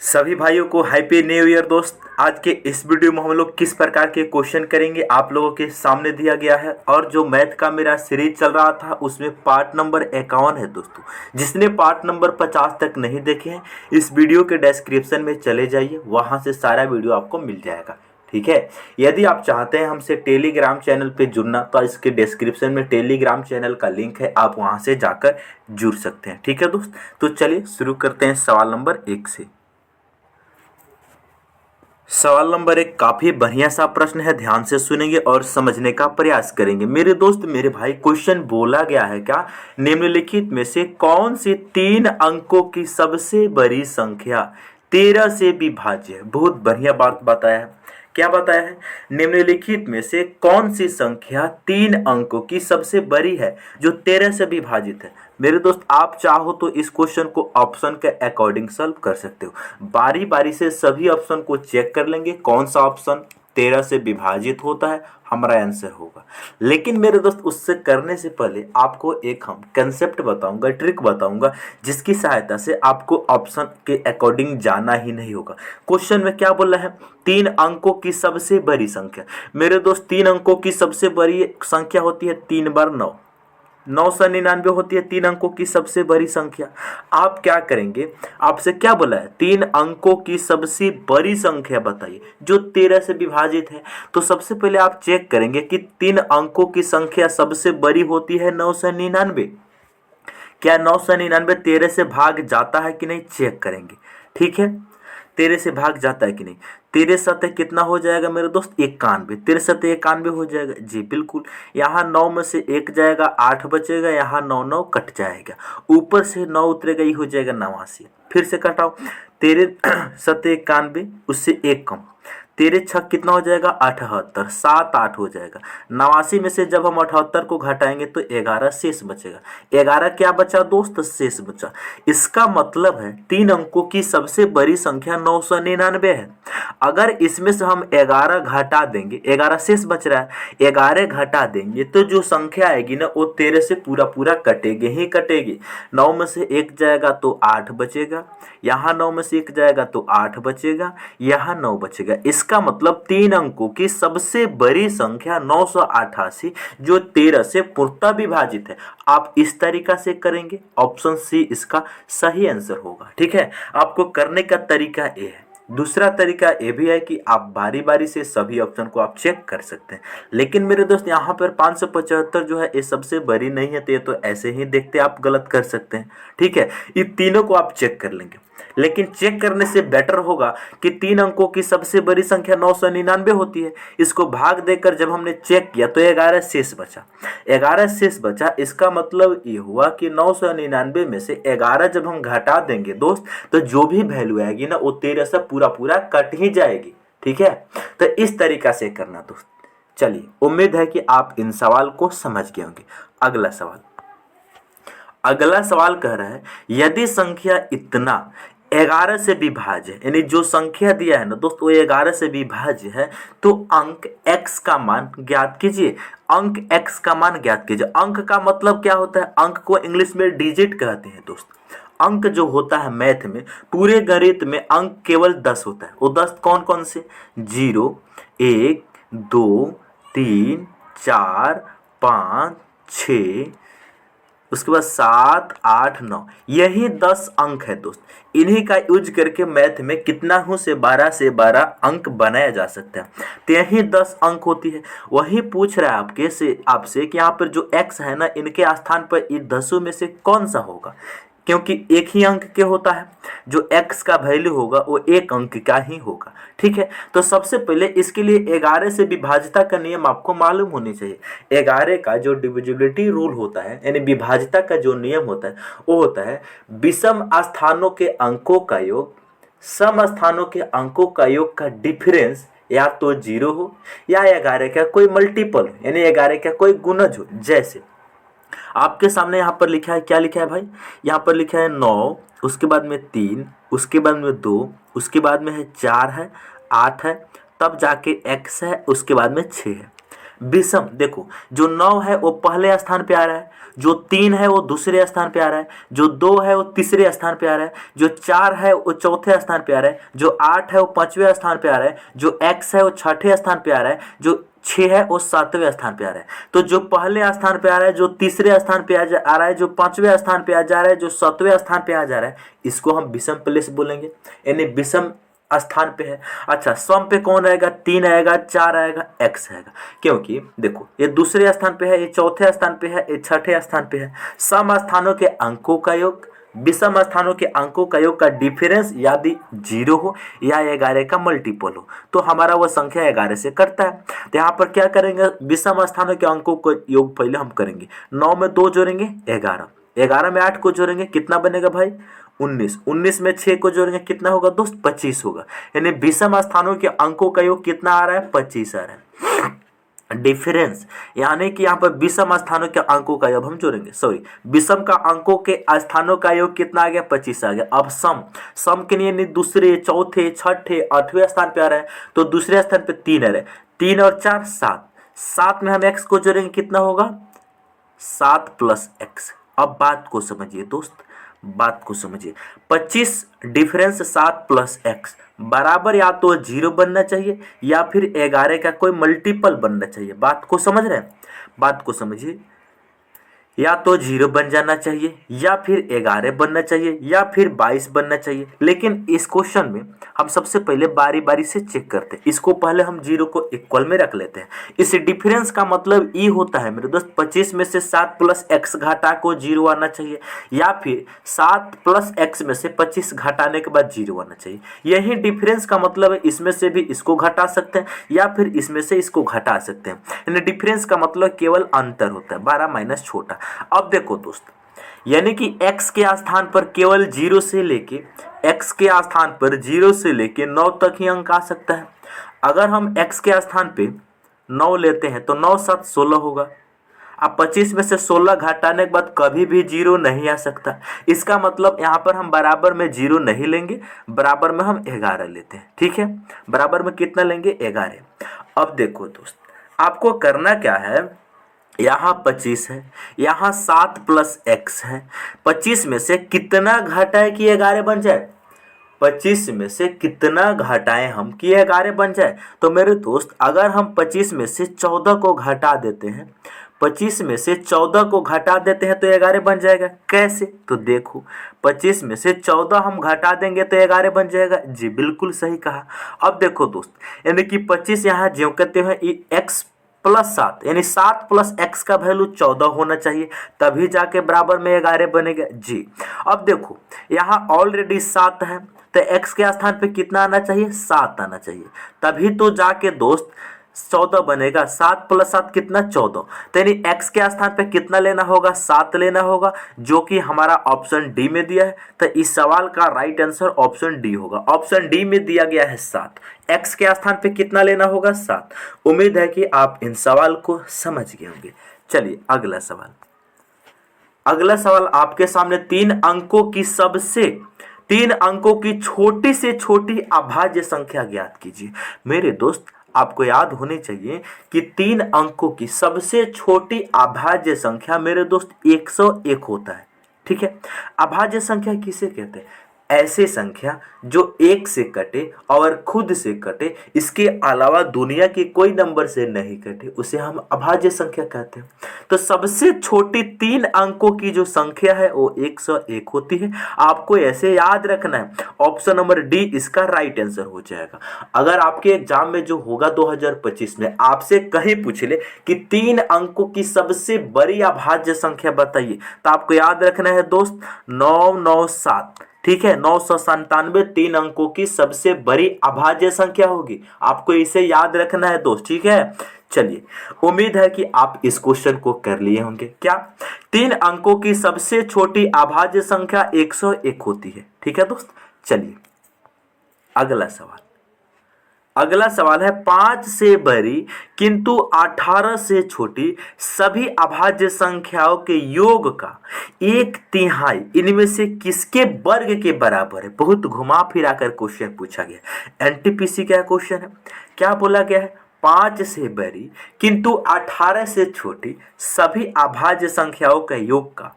सभी भाइयों को हैप्पी न्यू ईयर दोस्त। आज के इस वीडियो में हम लोग किस प्रकार के क्वेश्चन करेंगे आप लोगों के सामने दिया गया है। और जो मैथ का मेरा सीरीज चल रहा था उसमें पार्ट नंबर 51 है दोस्तों। जिसने पार्ट नंबर 50 तक नहीं देखे हैं इस वीडियो के डिस्क्रिप्शन में चले जाइए, वहां से सारा वीडियो आपको मिल जाएगा। ठीक है। यदि आप चाहते हैं हमसे टेलीग्राम चैनल पे जुड़ना तो इसके डिस्क्रिप्शन में टेलीग्राम चैनल का लिंक है, आप वहां से जाकर जुड़ सकते हैं। ठीक है दोस्त, तो चलिए शुरू करते हैं सवाल नंबर 1 से। सवाल नंबर 1 काफी बढ़िया सा प्रश्न है, ध्यान से सुनेंगे और समझने का प्रयास करेंगे। मेरे दोस्त मेरे भाई, क्वेश्चन बोला गया है क्या, निम्नलिखित में से कौन सी 3 अंकों की सबसे बड़ी संख्या 13 से विभाज्य है। बहुत बढ़िया बात बताया है। क्या बताया है, निम्नलिखित में से कौन सी संख्या 3 अंकों की सबसे बड़ी है जो 13 से विभाजित है। मेरे दोस्त आप चाहो तो इस क्वेश्चन को ऑप्शन के अकॉर्डिंग सॉल्व कर सकते हो। बारी बारी से सभी ऑप्शन को चेक कर लेंगे, कौन सा ऑप्शन 13 से विभाजित होता है, हमारा आंसर होगा। लेकिन मेरे दोस्त उससे करने से पहले आपको एक हम कंसेप्ट बताऊंगा, ट्रिक बताऊंगा, जिसकी सहायता से आपको ऑप्शन के अकॉर्डिंग जाना ही नहीं होगा। क्वेश्चन में क्या बोला है, 3 अंकों की सबसे बड़ी संख्या। मेरे दोस्त 3 अंकों की सबसे बड़ी संख्या होती है 3 बार 9, 999 होती है 3 अंकों की सबसे बड़ी संख्या। आप क्या करेंगे, आपसे क्या बोला है, 3 अंकों की सबसे बड़ी संख्या बताइए जो 13 से विभाजित है। तो सबसे पहले आप चेक करेंगे कि 3 अंकों की संख्या सबसे बड़ी होती है 999। क्या 999 13 से भाग जाता है कि नहीं, चेक करेंगे। ठीक है, 13 से भाग जाता है कि नहीं। 13 सतह कितना हो जाएगा मेरे दोस्त, 91। 13 सतह 91 हो जाएगा जी बिल्कुल। यहाँ 9 में से 1 जाएगा, 8 बचेगा, यहाँ 9 9 कट जाएगा, ऊपर से 9 उतरेगा, ये हो जाएगा 89। फिर से कटाओ, 13 सतह 91, उससे 1 कम, 13 छक कितना हो जाएगा 78, 7 8 हो जाएगा। 89 में से जब हम 78 को घटाएंगे तो 11 शेष बचेगा। 11 क्या बचा दोस्त, शेष बचा। इसका मतलब है 3 अंकों की सबसे बड़ी संख्या 999 है। अगर इसमें से हम 11 घटा देंगे, 11 शेष बच रहा है, 11 घटा देंगे तो जो संख्या आएगी ना वो 13 से पूरा पूरा कटेगी ही कटेगी। 9 में से 1 जाएगा तो 8 बचेगा, यहाँ 9 में से 1 जाएगा तो 8 बचेगा, यहाँ 9 बचेगा। इसका मतलब 3 अंकों की सबसे बड़ी संख्या 988 जो 13 से पूर्णतः विभाजित है। आप इस तरीका से करेंगे, ऑप्शन सी इसका सही आंसर होगा। ठीक है, आपको करने का तरीका ये है। दूसरा तरीका ये भी है कि आप बारी बारी से सभी ऑप्शन को आप चेक कर सकते हैं। लेकिन मेरे दोस्त यहाँ पर 575 जो है ये सबसे बड़ी नहीं है, तो ये तो ऐसे ही देखते आप गलत कर सकते हैं। ठीक है, ये तीनों को आप चेक कर लेंगे। लेकिन चेक करने से बेटर होगा कि 3 अंकों की सबसे बड़ी संख्या 999 होती है। इसको भाग देकर जब हमने चेक किया तो 11 शेष बचा, 11 शेष बचा। इसका मतलब ये हुआ कि 999 में से 11 जब हम घटा देंगे दोस्त तो जो भी वैल्यू आएगी ना वो 13 से पूरा पूरा कट ही जाएगी। ठीक है, तो इस तरीका से करना दोस्त। चलिए, उम्मीद है कि आप इन सवाल को समझ गए होंगे। अगला सवाल कह रहा है, यदि संख्या इतना 11 से विभाज्य, यानी जो संख्या दिया है ना दोस्त वो 11 से विभाज्य है, तो अंक x का मान ज्ञात कीजिए। अंक x का मान ज्ञात कीजिए। अंक का मतलब क्या होता है, अंक को इंग्लिश में डिजिट कहते हैं दोस्त। अंक जो होता है मैथ में, पूरे गणित में अंक केवल 10 होता है। वो 10 कौन कौन से, 0 1 2 3 4 5 6, उसके बाद 7 8 9, यही 10 अंक है दोस्त। इन्हीं का यूज करके मैथ में कितना हो से 12 अंक बनाया जा सकता है। तो यही 10 अंक होती है। वही पूछ रहा है आपसे कि यहाँ पर जो x है ना, इनके स्थान पर ये 10 में से कौन सा होगा, क्योंकि एक ही अंक के होता है। जो x का वैल्यू होगा वो 1 अंक का ही होगा। ठीक है, तो सबसे पहले इसके लिए 11 से विभाज्यता का नियम आपको मालूम होनी चाहिए। 11 का जो डिविजिबिलिटी रूल होता है, यानी विभाज्यता का जो नियम होता है वो होता है विषम स्थानों के अंकों का योग सम स्थानों के अंकों का योग का डिफरेंस या तो 0 हो या 11 का कोई मल्टीपल हो, यानी 11 का कोई गुणज हो। जैसे आपके सामने यहाँ पर लिखा है, क्या लिखा है भाई, यहाँ पर लिखा है 9, उसके बाद में 3, उसके बाद में 2, उसके बाद में है 4 है, 8 है, तब जाके x है, उसके बाद में 6 है। विषम, देखो जो 9 है वो पहले स्थान पे आ रहा है, जो 3 है वो दूसरे स्थान पे आ रहा है, जो 2 है वो तीसरे स्थान पे आ रहा है, जो 4 है वो चौथे स्थान पे आ रहा है, जो 8 है वो पांचवें स्थान पे आ रहा है, जो x है वो छठे स्थान पे आ रहा है, जो 6 है वो सातवें स्थान पे आ रहा है। तो जो पहले स्थान पे आ रहा है, जो तीसरे स्थान पे आ रहा है, जो पांचवें स्थान पे आ जा रहा है, जो सातवें स्थान पे आ जा रहा है, इसको हम विषम प्लेस बोलेंगे, यानी विषम स्थान पे है। अच्छा, सम पे कौन आएगा? 3 आएगा, 4 आएगा, x आएगा, क्योंकि देखो ये दूसरे स्थान पे है, ये चौथे स्थान पे है, ये छठे स्थान पे है। सम स्थानों के अंकों का योग विषम स्थानों के अंकों का योग का डिफरेंस यदि 0 हो या 11 का मल्टीपल हो तो हमारा वह संख्या 11 से कटता है। तो यहाँ पर क्या करेंगे? विषम स्थानों के अंकों का योग पहले हम करेंगे। 9 में 2 जोड़ेंगे 11, 11 में 8 को जोड़ेंगे कितना बनेगा भाई? 19, 19 में 6 को जोड़ेंगे कितना होगा दोस्त? 25 होगा। यानी विषम स्थानों के अंकों का योग कितना आ रहा है? 25 आ रहा है। डिफरेंस यानी कि यहाँ पर विषम स्थानों के अंकों का योग हम जोड़ेंगे, सॉरी विषम का अंकों के स्थानों का योग कितना आ गया? 25 आ गया। अब सम के लिए दूसरे, चौथे, छठे, आठवें स्थान पे आ रहा है, तो दूसरे स्थान पे 3 आ रहा है, 3 और 4 7, 7 में हम x को जोड़ेंगे कितना होगा? 7 प्लस x। अब बात को समझिए दोस्त, बात को समझिए। 25 डिफरेंस 7 प्लस x बराबर या तो 0 बनना चाहिए या फिर 11 का कोई मल्टीपल बनना चाहिए। बात को समझ रहे हैं? बात को समझिए, या तो 0 बन जाना चाहिए या फिर 11 बनना चाहिए या फिर 22 बनना चाहिए। लेकिन इस क्वेश्चन में हम सबसे पहले बारी बारी से चेक करते हैं। इसको पहले हम 0 को इक्वल में रख लेते हैं। इस डिफरेंस का मतलब ये होता है मेरे दोस्त, 25 में से 7 प्लस एक्स घटा को 0 आना चाहिए या फिर 7 प्लस एक्स में से 25 घटाने के बाद 0 आना चाहिए। यही डिफरेंस का मतलब है। इसमें से भी इसको घटा सकते हैं या फिर इसमें से इसको घटा सकते हैं। यानी डिफरेंस का मतलब केवल अंतर होता है, बड़ा माइनस छोटा। अब देखो दोस्त, यानी कि x के स्थान पर केवल 0 से लेके x के स्थान पर 0 से लेके 9 तक ही अंक आ सकता है। अगर हम x के स्थान पे 9 लेते हैं तो 9 7 16 होगा। अब 25 में से 16 घटाने के बाद कभी भी 0 नहीं आ सकता। इसका मतलब यहाँ पर हम बराबर में 0 नहीं लेंगे, बराबर में हम 11 लेते हैं। ठीक है, बराबर में कितना लेंगे? 11। अब देखो दोस्त, आपको करना क्या है, यहाँ 25 है, यहाँ 7 प्लस x है। 25 में से कितना घटाए कि 11 बन जाए? 25 में से कितना घटाएं हम कि 11 बन जाए? तो मेरे दोस्त, अगर हम 25 में से 14 को घटा देते हैं, 25 में से 14 को घटा देते हैं तो 11 बन जाएगा। कैसे? तो देखो, 25 में से 14 हम घटा देंगे तो 11 बन जाएगा। जी बिल्कुल सही कहा। अब देखो दोस्त, यानी कि 25 यहाँ ज्यों कहते हैं x प्लस 7, यानी 7 प्लस x का वैल्यू 14 होना चाहिए, तभी जाके बराबर में 11 बनेगा। जी अब देखो, यहाँ ऑलरेडी 7 है तो x के स्थान पे कितना आना चाहिए? 7 आना चाहिए, तभी तो जाके दोस्त 14 बनेगा। 7 प्लस 7 कितना? 14। तो यानी x के स्थान पे कितना लेना होगा? 7 लेना होगा, जो कि हमारा ऑप्शन डी में दिया है। तो इस सवाल का राइट आंसर ऑप्शन डी होगा। ऑप्शन डी में दिया गया है 7, x के स्थान पे कितना लेना होगा? 7। उम्मीद है कि आप इन सवाल को समझ गए होंगे। चलिए अगला सवाल। अगला सवाल आपके सामने 3 अंकों की छोटी से छोटी अभाज्य संख्या ज्ञात कीजिए। मेरे दोस्त, आपको याद होनी चाहिए कि 3 अंकों की सबसे छोटी अभाज्य संख्या मेरे दोस्त 101 होता है। ठीक है, अभाज्य संख्या किसे कहते हैं? ऐसे संख्या जो 1 से कटे और खुद से कटे, इसके अलावा दुनिया के कोई नंबर से नहीं कटे, उसे हम अभाज्य संख्या कहते हैं। तो सबसे छोटी 3 अंकों की जो संख्या है वो 101 होती है। आपको ऐसे याद रखना है। ऑप्शन नंबर डी इसका राइट आंसर हो जाएगा। अगर आपके एग्जाम में जो होगा 2025 में आपसे कहीं पूछ ले कि 3 अंकों की सबसे बड़ी अभाज्य संख्या बताइए, तो आपको याद रखना है दोस्त 997। ठीक है, 997 3 अंकों की सबसे बड़ी अभाज्य संख्या होगी। आपको इसे याद रखना है दोस्त। ठीक है, चलिए उम्मीद है कि आप इस क्वेश्चन को कर लिए होंगे। क्या 3 अंकों की सबसे छोटी अभाज्य संख्या 101 होती है? ठीक है दोस्त, चलिए अगला सवाल। अगला सवाल है 5 से बड़ी किंतु 18 से छोटी सभी अभाज्य संख्याओं के योग का 1/3 इनमें से किसके वर्ग के बराबर है? बहुत घुमा फिरा कर क्वेश्चन पूछा गया। एनटीपीसी का क्वेश्चन है। क्या बोला गया है? 5 से बड़ी किंतु 18 से छोटी सभी अभाज्य संख्याओं का योग का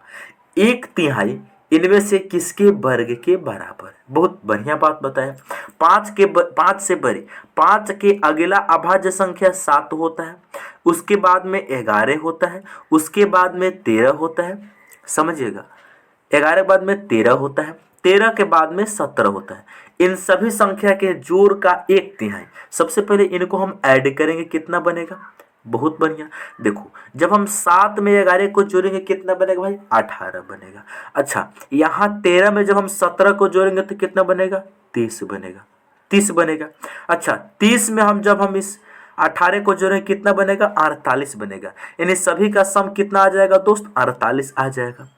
1/3 इनमें से किसके वर्ग के बराबर है। बहुत बढ़िया बात बताया। 5 से बड़ी, 5 के अगला अभाज्य संख्या 7 होता है, उसके बाद में 11 होता है, उसके बाद में 13 होता है, समझिएगा 11 के बाद में 13 होता है, 13 के बाद में 17 होता है। इन सभी संख्या के जोड़ का 1/3। सबसे पहले इनको हम ऐड करेंगे, कितना बनेगा, बहुत बढ़िया। देखो जब हम 7 में 11 को जोड़ेंगे कितना बनेगा भाई, 18 बनेगा। अच्छा यहाँ 13 में जब हम 17 को जोड़ेंगे तो कितना बनेगा, 30 बनेगा, 30 बनेगा। अच्छा 30 में जब हम इस 18 को जोड़ेंगे कितना बनेगा, 48 बनेगा। यानी सभी का सम कितना आ जाएगा दोस्त, 48 आ जाएगा।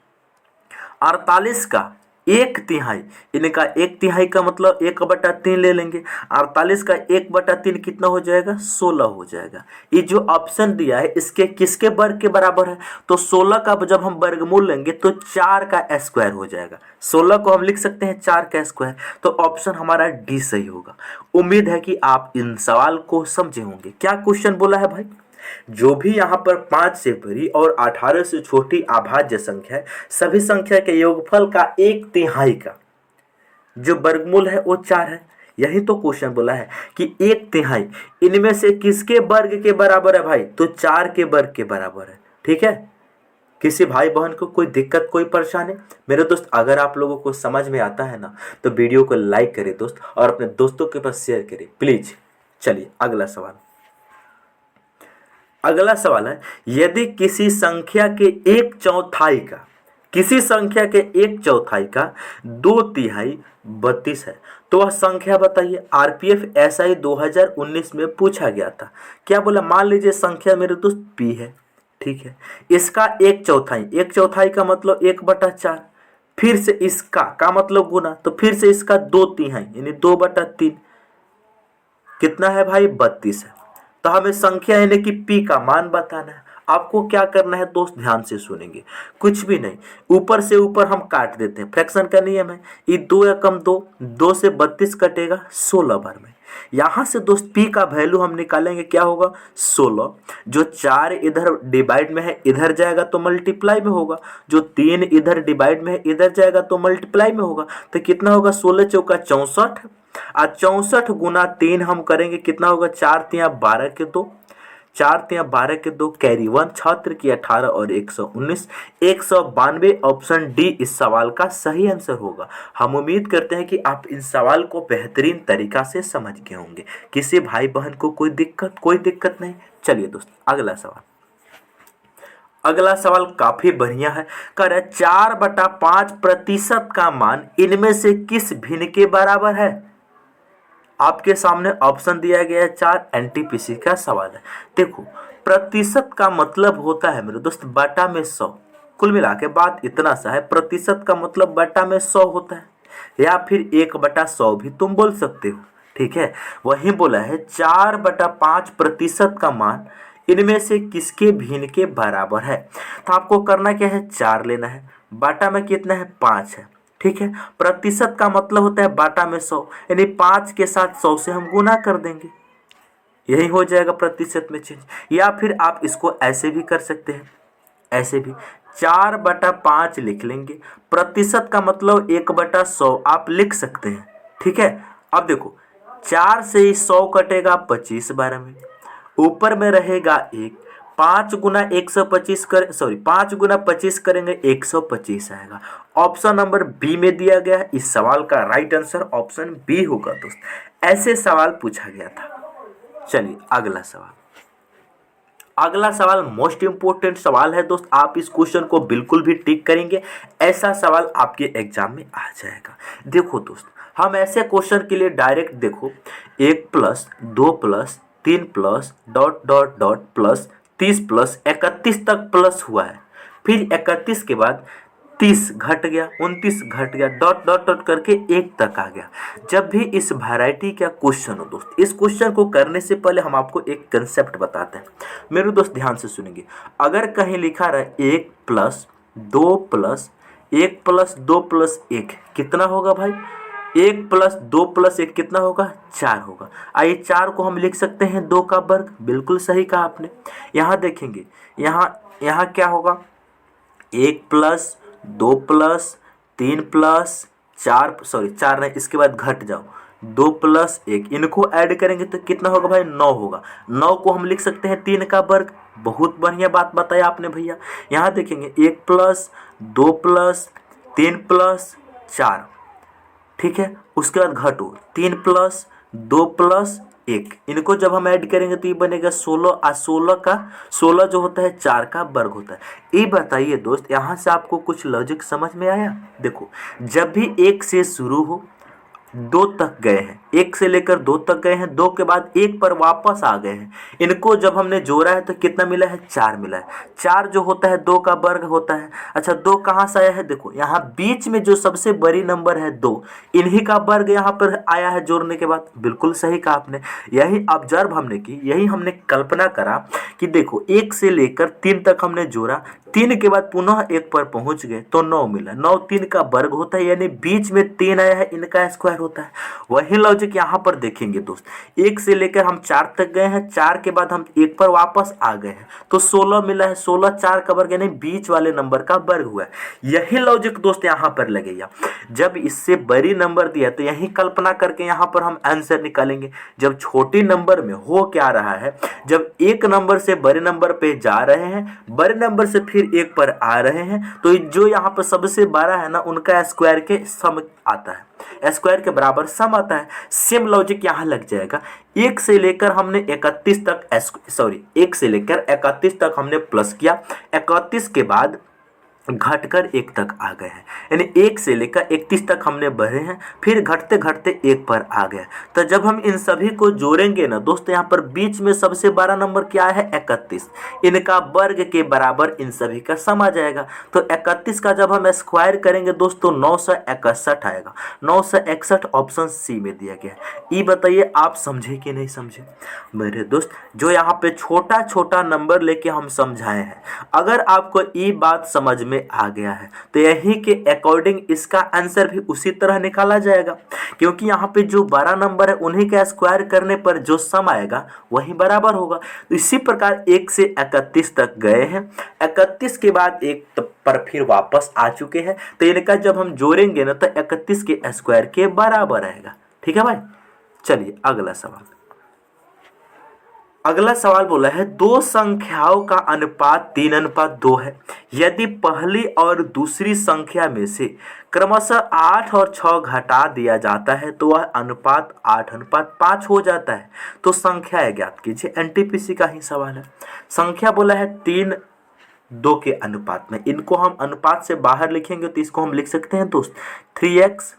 48 का 1/3, इनका 1/3 का मतलब 1/3 ले लेंगे। 48 का 1/3 कितना हो जाएगा, 16 हो जाएगा। ये जो ऑप्शन दिया है इसके किसके वर्ग के बराबर है, तो 16 का जब हम वर्गमूल लेंगे तो 4 का स्क्वायर हो जाएगा। 16 को हम लिख सकते हैं 4 का स्क्वायर, तो ऑप्शन हमारा डी सही होगा। उम्मीद है कि आप इन सवाल को समझे होंगे। क्या क्वेश्चन बोला है भाई, जो भी यहाँ पर 5 से बड़ी और 18 से छोटी अभाज्य संख्या है, सभी संख्या के योगफल का 1/3 का जो वर्गमूल है वो 4 है। यही तो क्वेश्चन बोला है कि 1/3 इनमें से किसके वर्ग के बराबर है भाई, तो 4 के वर्ग के बराबर है। ठीक है, किसी भाई बहन को कोई दिक्कत, कोई परेशानी, मेरे दोस्त अगर आप लोगों को समझ में आता है ना तो वीडियो को लाइक करें दोस्त, और अपने दोस्तों के पास शेयर करें प्लीज। चलिए अगला सवाल। अगला सवाल है, यदि किसी संख्या के 1/4 का, किसी संख्या के 1/4 का 2/3 32 है तो वह संख्या बताइए। आरपीएफ एसआई 2019 में पूछा गया था। क्या बोला, मान लीजिए संख्या मेरे दोस्त पी है, ठीक है, इसका 1/4, 1/4 का मतलब 1/4, फिर से इसका का मतलब गुना, तो फिर से इसका 2/3 यानी 2/3 कितना है भाई, 32 है। तो हमें संख्या यानी कि पी का मान बताना है। आपको क्या करना है दोस्त, ध्यान से सुनेंगे, कुछ भी नहीं, ऊपर से ऊपर हम काट देते हैं, फ्रैक्शन का नियम है। ये 2 एकम 2, 2 से 32 कटेगा 16 बार में। यहाँ से दोस्त पी का वैल्यू हम निकालेंगे, क्या होगा 16। जो 4 इधर डिवाइड में है इधर जाएगा तो मल्टीप्लाई में होगा, जो 3 इधर डिवाइड में है इधर जाएगा तो मल्टीप्लाई में होगा। तो कितना होगा, 16 चौका 64, और 64 गुना 3 हम करेंगे, कितना होगा, 4 तिया 12 के 2, 4 तिया 12 के 2, कैरी 1, छात्र की 18 और 119, 192। ऑप्शन डी इस सवाल का सही आंसर होगा। हम उम्मीद करते हैं कि आप इन सवाल को बेहतरीन तरीका से समझ गए होंगे। किसी भाई बहन को कोई दिक्कत नहीं। चलिए दोस्त अगला सवाल। अगला सवाल काफी बढ़िया है, कह रहा है 4/5% का मान इनमें से किस भिन्न के बराबर है। आपके सामने ऑप्शन दिया गया है 4, एनटीपीसी का सवाल है। देखो प्रतिशत का मतलब होता है मेरे दोस्त बटा में 100, कुल मिला के बात इतना सा है, प्रतिशत का मतलब बटा में 100 होता है, या फिर 1/100 भी तुम बोल सकते हो। ठीक है, वही बोला है 4/5% का मान इनमें से किसके भिन्न के बराबर है। तो आपको करना क्या है, 4 लेना है, बाटा में कितना है, 5 है। ठीक है, प्रतिशत का मतलब होता है बाटा में 100, यानी 5 के साथ 100 से हम गुना कर देंगे, यही हो जाएगा प्रतिशत में चेंज। या फिर आप इसको ऐसे भी कर सकते हैं, ऐसे भी 4/5 लिख लेंगे, प्रतिशत का मतलब 1/100 आप लिख सकते हैं। ठीक है, अब देखो 4 से 100 कटेगा 25 बार में, ऊपर में रहेगा 1, 5 गुना 125 कर 5 गुना 25 करेंगे 125 आएगा। ऑप्शन नंबर बी में दिया गया है। इस सवाल का राइट आंसर ऑप्शन बी होगा दोस्त, ऐसे सवाल पूछा गया था। चलिए अगला सवाल। अगला सवाल मोस्ट इंपोर्टेंट सवाल है दोस्त, आप इस क्वेश्चन को बिल्कुल भी टिक करेंगे, ऐसा सवाल आपके एग्जाम में आ जाएगा। देखो दोस्त, हम ऐसे क्वेश्चन के लिए डायरेक्ट देखो 1 plus 2 plus 3 plus dot dot dot plus 30 plus 31 तक प्लस हुआ है, फिर 31 के बाद 30 घट गया, 29 घट गया, डॉट डॉट डॉट करके 1 तक आ गया। जब भी इस वैरायटी का क्वेश्चन हो दोस्त, इस क्वेश्चन को करने से पहले हम आपको एक कंसेप्ट बताते हैं। मेरे दोस्त ध्यान से सुनेंगे, अगर कहीं लिखा रहा 1 प्लस 2 प्लस 1 प्लस 2 प्लस 1 कितना होगा भाई, 1 प्लस 2 प्लस 1 कितना होगा, 4 होगा। आइए 4 को हम लिख सकते हैं 2 का वर्ग, बिल्कुल सही कहा आपने। यहाँ देखेंगे, यहाँ यहाँ क्या होगा, 1 प्लस 2 प्लस 3 प्लस 4, सॉरी 4 नहीं, इसके बाद घट जाओ, 2 प्लस 1, इनको ऐड करेंगे तो कितना होगा भाई, 9 होगा। 9 को हम लिख सकते हैं 3 का वर्ग। बहुत बढ़िया बात बताया आपने भैया। यहाँ देखेंगे 1 प्लस 2 प्लस 3 प्लस 4, ठीक है, उसके बाद घटो, 3 प्लस 2 प्लस 1, इनको जब हम ऐड करेंगे तो ये बनेगा 16, और 16 का 16 जो होता है 4 का वर्ग होता है। ये बताइए दोस्त, यहाँ से आपको कुछ लॉजिक समझ में आया? देखो, जब भी 1 से शुरू हो, 2 तक गए हैं, 1 से लेकर 2 तक गए हैं, 2 के बाद 1 पर वापस आ गए हैं, इनको जब हमने जोड़ा है तो कितना मिला है, 4 मिला है। 4 जो होता है 2 का वर्ग होता है। अच्छा, 2 कहाँ से आया है, देखो यहाँ बीच में जो सबसे बड़ी नंबर है 2, इन्हीं का वर्ग यहाँ पर आया है जोड़ने के बाद। बिल्कुल सही कहा आपने। यही ऑब्जर्व हमने की, यही हमने कल्पना करा कि देखो 1 से लेकर 3 तक हमने जोड़ा, 3 के बाद पुनः 1 पर पहुंच गए तो 9 मिला। 9 3 का वर्ग होता है, यानी बीच में 3 आया है, इनका स्क्वायर होता है। वही लॉजिक यहाँ पर देखेंगे दोस्त, 1 से लेकर हम 4 तक गए हैं, 4 के बाद हम 1 पर वापस आ गए हैं तो 16 मिला है। 16 4 का वर्ग यानी बीच वाले नंबर का वर्ग हुआ है। यही लॉजिक दोस्त यहाँ पर लगेगा। जब इससे बड़ी नंबर दिया तो यही कल्पना करके यहाँ पर हम आंसर निकालेंगे। जब छोटी नंबर में हो क्या रहा है, जब एक नंबर से बड़े नंबर पे जा रहे हैं, बड़े नंबर से फिर 1 पर आ रहे हैं, तो जो यहाँ पर सबसे बड़ा है ना, उनका स्क्वायर के सम आता है, स्क्वायर के बराबर सम आता है। सेम लॉजिक यहाँ लग जाएगा। 1 से लेकर हमने 31 तक, सॉरी 1 से लेकर 31 तक हमने प्लस किया, 31 के बाद घटकर 1 तक आ गए हैं, यानी 1 से लेकर 31 तक हमने बढ़े हैं, फिर घटते घटते 1 पर आ गए। तो जब हम इन सभी को जोड़ेंगे ना दोस्तों, यहाँ पर बीच में सबसे बड़ा नंबर क्या है, 31, इनका वर्ग के बराबर इन सभी का सम आ जाएगा। तो 31 का जब हम स्क्वायर करेंगे दोस्तों 961 आएगा। 961 ऑप्शन सी में दिया गया है। ये बताइए आप समझे कि नहीं समझे मेरे दोस्त? जो यहाँ पे छोटा छोटा नंबर लेके हम समझाए हैं, अगर आपको ये बात समझ में आ गया है तो यही के अकॉर्डिंग इसका आंसर भी उसी तरह निकाला जाएगा, क्योंकि यहाँ पे जो बड़ा नंबर है उन्हीं का स्क्वायर करने पर जो सम आएगा वही बराबर होगा। तो इसी प्रकार 1 से 31 तक गए हैं, 31 के बाद 1 पर फिर वापस आ चुके हैं, तो इनका जब हम जोड़ेंगे ना तो 31 के स्क्वायर के बराबर आएगा। ठीक है भाई, चलिए अगला सवाल। अगला सवाल बोला है, दो संख्याओं का अनुपात 3:2 है। यदि पहली और दूसरी संख्या में से क्रमशः 8 और 6 घटा दिया जाता है तो वह अनुपात 8:5 हो जाता है। तो संख्या ज्ञात कीजिए। एनटीपीसी का ही सवाल है। संख्या बोला है 3:2 के अनुपात में, इनको हम अनुपात से बाहर लिखेंगे तो इसको हम लिख सकते हैं दोस्त 3x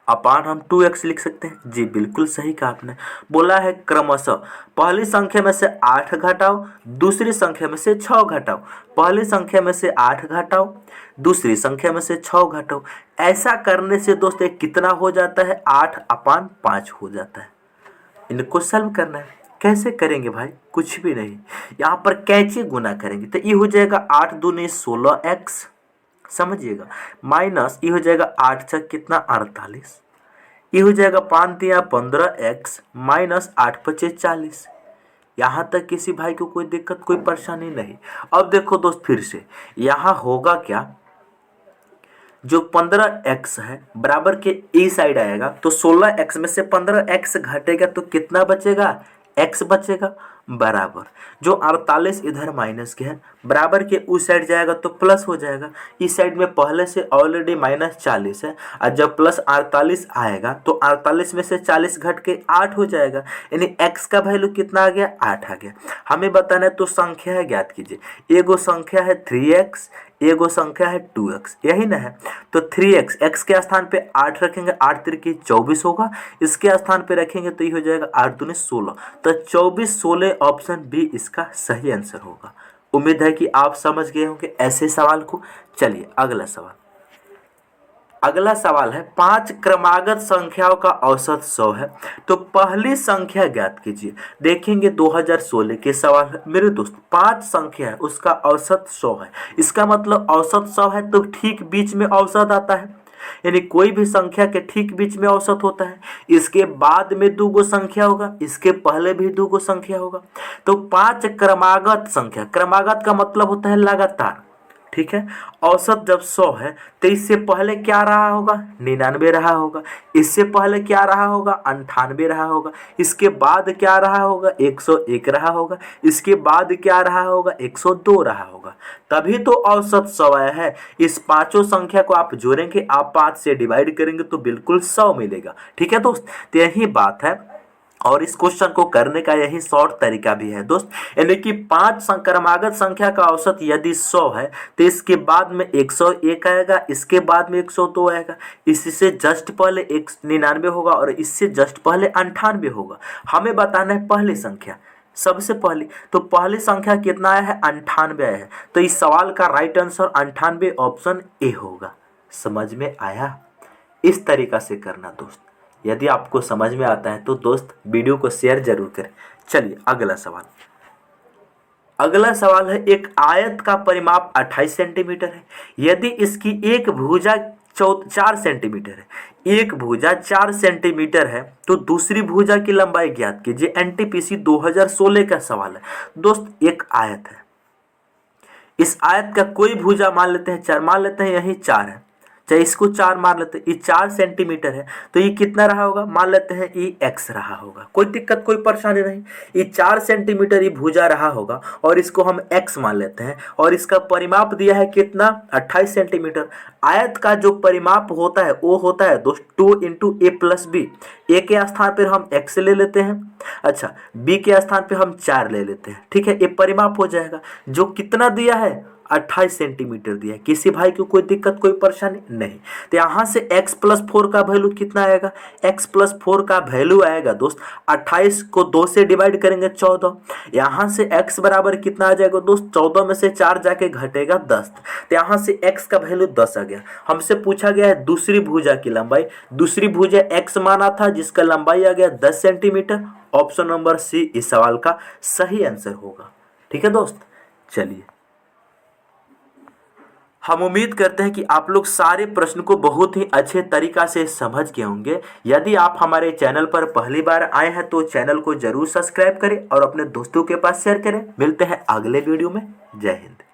अपान हम 2x लिख सकते हैं। जी बिल्कुल सही कहा आपने। बोला है क्रमशः पहली संख्या में से 8 घटाओ, दूसरी संख्या में से 6 घटाओ। पहली संख्या में से 8 घटाओ, दूसरी संख्या में से 6 घटाओ। ऐसा करने से दोस्त एक कितना हो जाता है, 8/5 हो जाता है। इनको सॉल्व करना है। कैसे करेंगे भाई? कुछ भी नहीं, यहाँ पर कैंची गुना करेंगे तो ये हो जाएगा 8 दूनी 16x, समझिएगा, माइनस ये हो जाएगा 8 6 कितना 48, ये हो जाएगा 5 दिया 15x माइनस 8 5 40। यहाँ तक किसी भाई को कोई दिक्कत कोई परेशानी नहीं। अब देखो दोस्त फिर से यहाँ होगा क्या, जो 15x है बराबर के ए साइड आएगा तो 16x में से 15x घटेगा तो कितना बचेगा, x बचेगा, बराबर जो 48 इधर माइनस के है बराबर के उस साइड जाएगा तो प्लस हो जाएगा। इस साइड में पहले से ऑलरेडी -40 है और जब प्लस 48 आएगा तो 48 में से 40 घट के 8 हो जाएगा, यानी x का वैल्यू कितना आ गया, 8 आ गया। हमें बताना है तो संख्या है ज्ञात कीजिए। एगो संख्या है 3x, एगो संख्या है 2x, यही ना है। तो 3x x के स्थान पे 8 रखेंगे, 8 तिरकी 24 होगा, इसके स्थान पे रखेंगे तो ये हो जाएगा 8 दूनी 16, तो 24 16 ऑप्शन बी इसका सही आंसर होगा। उम्मीद है कि आप समझ गए होंगे ऐसे सवाल को। चलिए अगला सवाल। अगला सवाल है 5 क्रमागत संख्याओं का औसत 100 है, तो पहली संख्या ज्ञात कीजिए। देखेंगे 2016 के सवाल है मेरे दोस्त। 5 संख्या है उसका औसत 100 है, इसका मतलब औसत 100 है तो ठीक बीच में औसत आता है। यानी कोई भी संख्या के ठीक बीच में औसत होता है, इसके बाद में दो गो संख्या होगा, इसके पहले भी दो गो संख्या होगा। तो 5 क्रमागत संख्या, क्रमागत का मतलब होता है लगातार, ठीक है। औसत जब 100 है तो इससे पहले क्या रहा होगा, 99 रहा होगा, इससे पहले क्या रहा होगा, 98 रहा होगा, इसके बाद क्या रहा होगा, 101 रहा होगा, इसके बाद क्या रहा होगा, 102 रहा होगा, तभी तो औसत 100 आया है। इस पांचों संख्या को आप जोड़ेंगे, आप 5 से डिवाइड करेंगे तो बिल्कुल 100 मिलेगा, ठीक है दोस्त। तो यही बात है और इस क्वेश्चन को करने का यही शॉर्ट तरीका भी है दोस्त। यानी कि 5 क्रमागत संख्या का औसत यदि 100 है तो इसके बाद में 101 आएगा, इसके बाद में 102 आएगा, इससे जस्ट पहले 99 होगा और इससे जस्ट पहले 98 होगा। हमें बताना है पहली संख्या सबसे पहली, तो पहली संख्या कितना आया है, 98 आया है। तो इस सवाल का राइट आंसर 98 ऑप्शन ए होगा। समझ में आया? इस तरीका से करना दोस्त। यदि आपको समझ में आता है तो दोस्त वीडियो को शेयर जरूर करें। चलिए अगला सवाल। अगला सवाल है, एक आयत का परिमाप 28 सेंटीमीटर है। यदि इसकी एक भुजा 4 सेंटीमीटर है, एक भुजा 4 सेंटीमीटर है तो दूसरी भुजा की लंबाई ज्ञात कीजिए। एनटीपीसी 2016 का सवाल है दोस्त। एक आयत है, इस आयत का कोई भुजा मान लेते हैं 4, मान लेते हैं यही 4 है, चाहे इसको 4 मान लेते हैं, ये 4 सेंटीमीटर है तो ये कितना रहा होगा, मान लेते हैं ये x रहा होगा, कोई दिक्कत कोई परेशानी नहीं। ये 4 सेंटीमीटर ये भुजा रहा होगा और इसको हम x मान लेते हैं और इसका परिमाप दिया है कितना, 28 सेंटीमीटर। आयत का जो परिमाप होता है वो होता है दोस्त 2 × a + b। a के स्थान पर हम x ले लेते हैं, अच्छा b के स्थान पर हम 4 ले लेते हैं, ठीक है। ये परिमाप हो जाएगा जो कितना दिया है, 28 सेंटीमीटर दिया है। किसी भाई को कोई दिक्कत कोई परेशानी नहीं। तो यहाँ से x + 4 का वैल्यू कितना आएगा, x + 4 का वैल्यू आएगा दोस्त 28 को 2 से डिवाइड करेंगे 14। यहाँ से x बराबर कितना आ जाएगा दोस्त, 14 में से 4 जाके घटेगा 10। तो यहाँ से x का वैल्यू 10 आ गया। हमसे पूछा गया है दूसरी भुजा की लंबाई, दूसरी भुजा x माना था जिसका लंबाई आ गया 10 सेंटीमीटर। ऑप्शन नंबर सी इस सवाल का सही आंसर होगा, ठीक है दोस्त। चलिए हम उम्मीद करते हैं कि आप लोग सारे प्रश्न को बहुत ही अच्छे तरीका से समझ गए होंगे। यदि आप हमारे चैनल पर पहली बार आए हैं तो चैनल को जरूर सब्सक्राइब करें और अपने दोस्तों के पास शेयर करें। मिलते हैं अगले वीडियो में। जय हिंद।